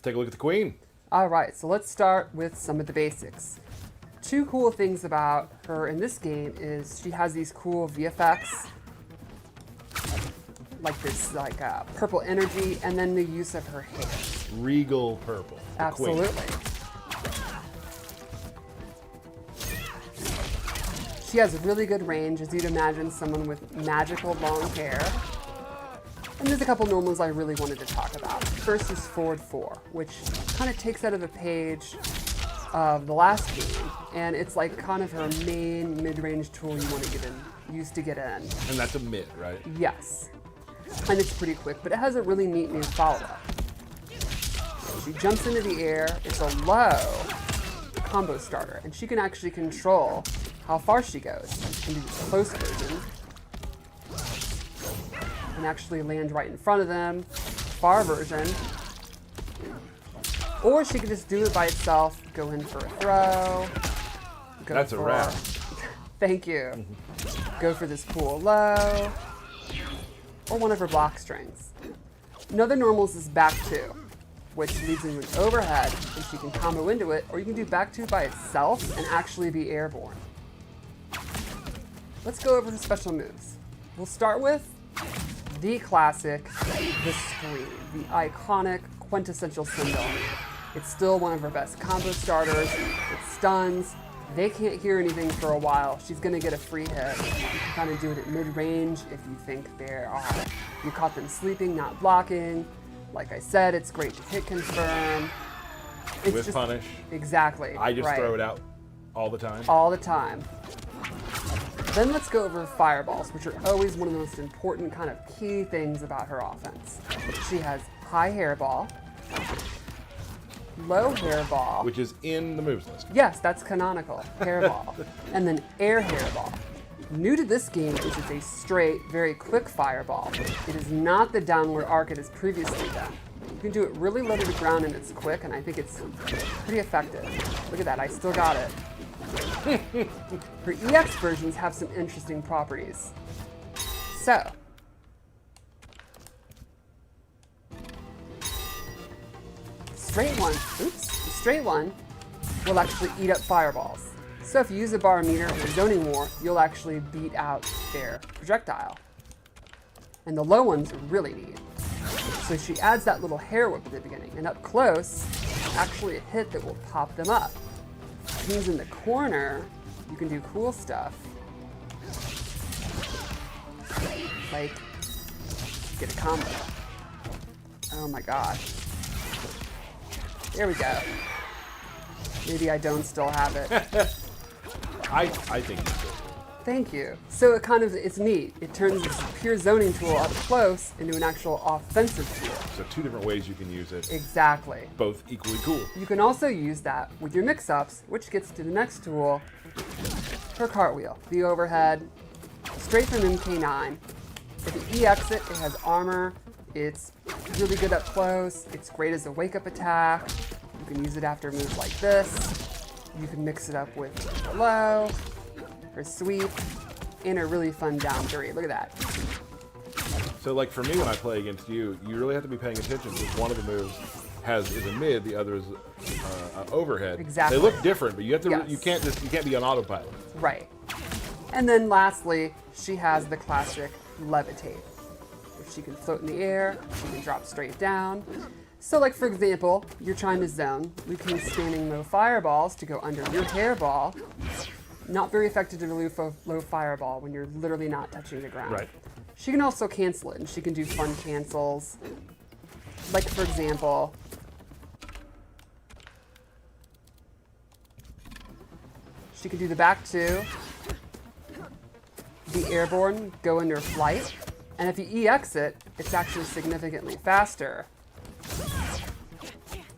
Let's take a look at the queen. All right, so let's start with some of the basics. Two cool things about her in this game is she has these cool VFX, like this purple energy, and then the use of her hair. Regal purple. Absolutely. She has really good range, as you'd imagine someone with magical long hair. And there's a couple normals I really wanted to talk about. First is forward 4, which kind of takes out of a page of the last game, and it's like kind of her main mid-range tool you want to use to get in. And that's a mid, right? Yes. And it's pretty quick, but it has a really neat new follow-up. She jumps into the air, it's a low combo starter, and she can actually control how far she goes. She can do the close version, and actually land right in front of them, far version. Or she can just do it by itself, go in for a throw. That's a wrap. Thank you. Go for this cool low. Or one of her block strings. Another normals is back 2, which leads into an overhead, and she can combo into it, or you can do back 2 by itself and actually be airborne. Let's go over the special moves. We'll start with the classic, the Scream, the iconic, quintessential Sindel. It's still one of her best combo starters. It stuns. They can't hear anything for a while. She's gonna get a free hit. You can kind of do it at mid-range if you think you caught them sleeping, not blocking. Like I said, it's great to hit confirm. It's with punish. Exactly. I just throw it out all the time. All the time. Then let's go over fireballs, which are always one of the most important kind of key things about her offense. She has high hairball, low hairball. Which is in the moves list. Yes, that's canonical, hairball. And then air hairball. New to this game is it's a straight, very quick fireball. It is not the downward arc it has previously done. You can do it really low to the ground and it's quick, and I think it's pretty effective. Look at that, I still got it. Her EX versions have some interesting properties. So, the straight one will actually eat up fireballs. So if you use a barometer or zoning war, you'll actually beat out their projectile. And the low ones are really neat. So she adds that little hair whip at the beginning, and up close, actually a hit that will pop them up. Means in the corner, you can do cool stuff. Like, get a combo. Oh my god. There we go. Maybe I don't still have it. I think you do. Thank you. So it's neat. It turns this pure zoning tool up close into an actual offensive tool. So 2 different ways you can use it. Exactly. Both equally cool. You can also use that with your mix-ups, which gets to the next tool, her cartwheel, the overhead, straight from MK9. If you EX it, it has armor. It's really good up close. It's great as a wake-up attack. You can use it after moves like this. You can mix it up with her low, her sweep, and a really fun down three. Look at that. So like for me when I play against you, you really have to be paying attention because one of the moves is a mid, the other is overhead. Exactly. They look different, but you have to Yes. you can't be on autopilot. Right. And then lastly, she has the classic levitate. If she can float in the air, she can drop straight down. So like for example, you're trying to zone, we can use standing low fireballs to go under your hairball. Not very effective to low fireball when you're literally not touching the ground. Right. She can also cancel it, and she can do fun cancels. Like for example, she can do the back two, be airborne, go into flight, and if you EX it, it's actually significantly faster.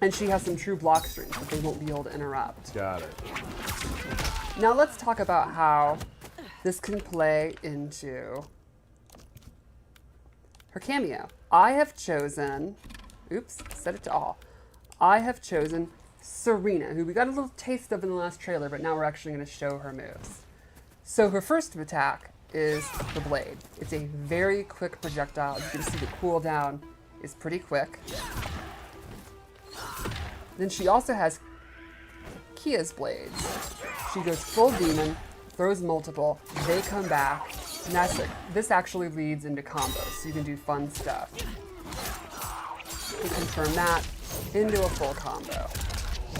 And she has some true block strings that they won't be able to interrupt. Got it. Now let's talk about how this can play into her cameo. I have chosen, set it to all. I have chosen Serena, who we got a little taste of in the last trailer, but now we're actually going to show her moves. So her first attack is the blade. It's a very quick projectile. You can see the cooldown is pretty quick. Then she also has Kia's blades. She goes full demon, throws multiple, they come back, and this actually leads into combos, so you can do fun stuff. You can turn that into a full combo.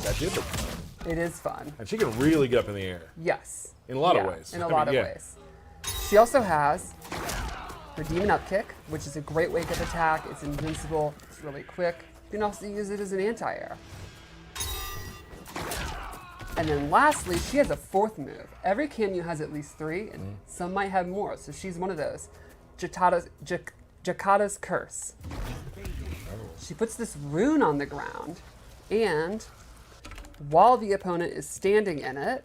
That did look fun. It is fun. And she can really get up in the air. Yes. In a lot of ways. In a lot of ways. She also has her demon up kick, which is a great wake-up attack. It's invincible. It's really quick. You can also use it as an anti-air. And then lastly, she has a fourth move. Every cameo has at least 3, and some might have more, so she's one of those. Jakata's Curse. She puts this rune on the ground, and while the opponent is standing in it,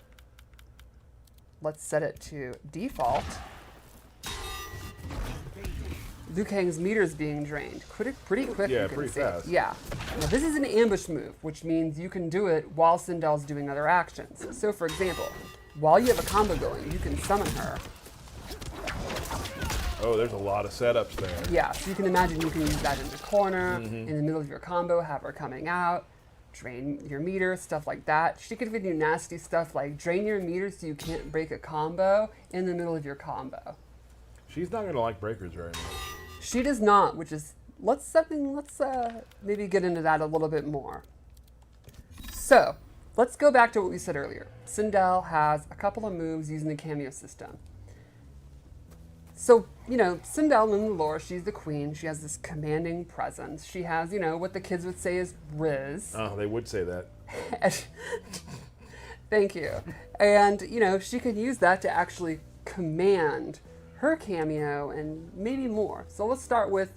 let's set it to default, Liu Kang's meter is being drained. Pretty quick, Yeah, you can pretty see. fast. Yeah. Now this is an ambush move, which means you can do it while Sindel's doing other actions. So for example, while you have a combo going, you can summon her. Oh, there's a lot of setups there. Yeah, so you can imagine you can use that in the corner, in the middle of your combo, have her coming out, drain your meter, stuff like that. She could even do nasty stuff like drain your meter so you can't break a combo in the middle of your combo. She's not going to like breakers very much. She does not, which is, let's maybe get into that a little bit more. So, let's go back to what we said earlier. Sindel has a couple of moves using the cameo system. So, Sindel in the lore, she's the queen. She has this commanding presence. She has, what the kids would say is Riz. Oh, they would say that. Thank you. And, she could use that to actually command her cameo and maybe more. So let's start with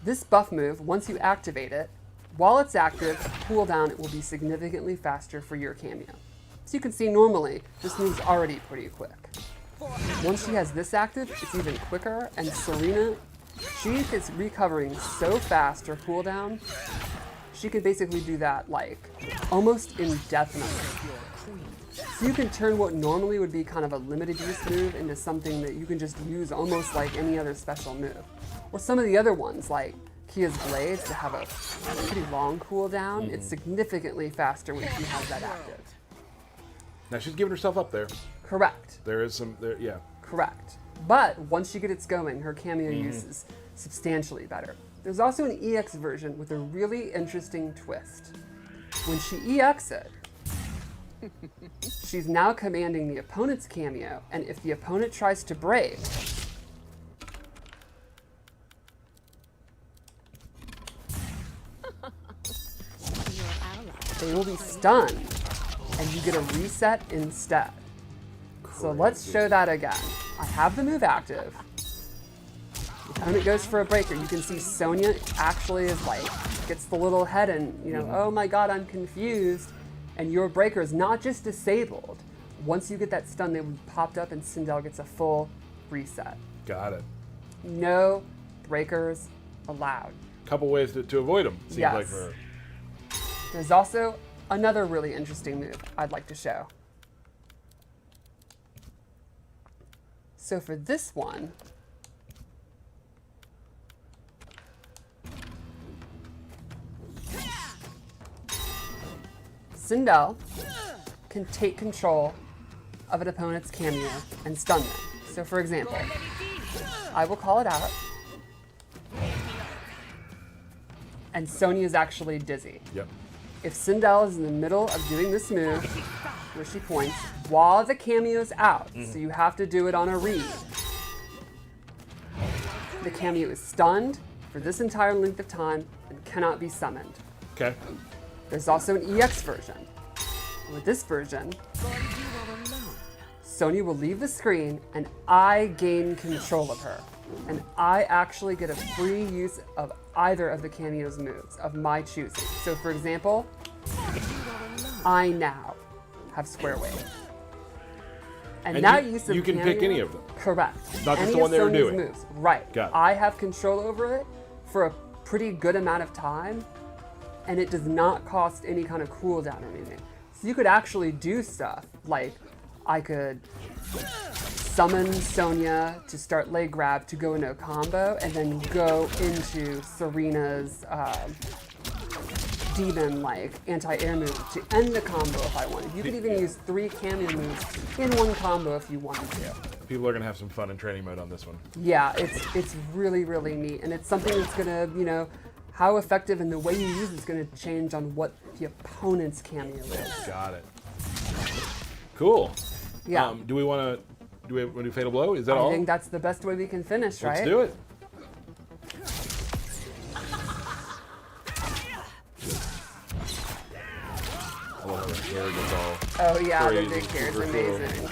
this buff move. Once you activate it, while it's active, cooldown, it will be significantly faster for your cameo. So you can see normally, this move's already pretty quick. Once she has this active, it's even quicker, and Serena, she is recovering so fast her cooldown, she can basically do that like almost indefinitely. So you can turn what normally would be kind of a limited use move into something that you can just use almost like any other special move. Or some of the other ones like Kia's blades that have a pretty long cooldown, it's significantly faster when she has that active. Now she's giving herself up there. Correct. There is some, yeah. Correct. But once she gets going, her cameo use is substantially better. There's also an EX version with a really interesting twist. When she EX it, she's now commanding the opponent's cameo, and if the opponent tries to break, they will be stunned, and you get a reset instead. So let's show that again. I have the move active. The opponent goes for a breaker. You can see Sonya actually is like, gets the little head and, oh my god, I'm confused. And your breaker is not just disabled. Once you get that stun, they will be popped up and Sindel gets a full reset. Got it. No breakers allowed. Couple ways to avoid them, seems Yes. like for her. There's also another really interesting move I'd like to show. So for this one, Sindel can take control of an opponent's cameo and stun them. So for example, I will call it out, and Sonya is actually dizzy. Yep. If Sindel is in the middle of doing this move, where she points, while the cameo's out, so you have to do it on a read, the cameo is stunned for this entire length of time and cannot be summoned. Okay. There's also an EX version. With this version, Sonya will leave the screen and I gain control of her. And I actually get a free use of either of the cameo's moves of my choosing. So for example, I now have Square Wave. And that use of you can cameo, pick any of them. Correct. Not just Any the one of they were Sonya's doing. moves. Right. Got it. I have control over it for a pretty good amount of time, and it does not cost any kind of cooldown or anything. So you could actually do stuff like I could summon Sonya to start leg grab to go into a combo, and then go into Serena's demon-like anti-air move to end the combo if I wanted. You could even use 3 cameo moves in one combo if you wanted to. People are going to have some fun in training mode on this one. Yeah, it's really, really neat. And it's something that's going to, you know, how effective and the way you use it is going to change on what the opponent's cameo is. Got it. Cool. Yeah. Do we want to do Fatal Blow? Is that all? I think that's the best way we can finish, right? Let's do it. I love how the hair gets all Oh yeah, the crazy, big hair is super cool. amazing.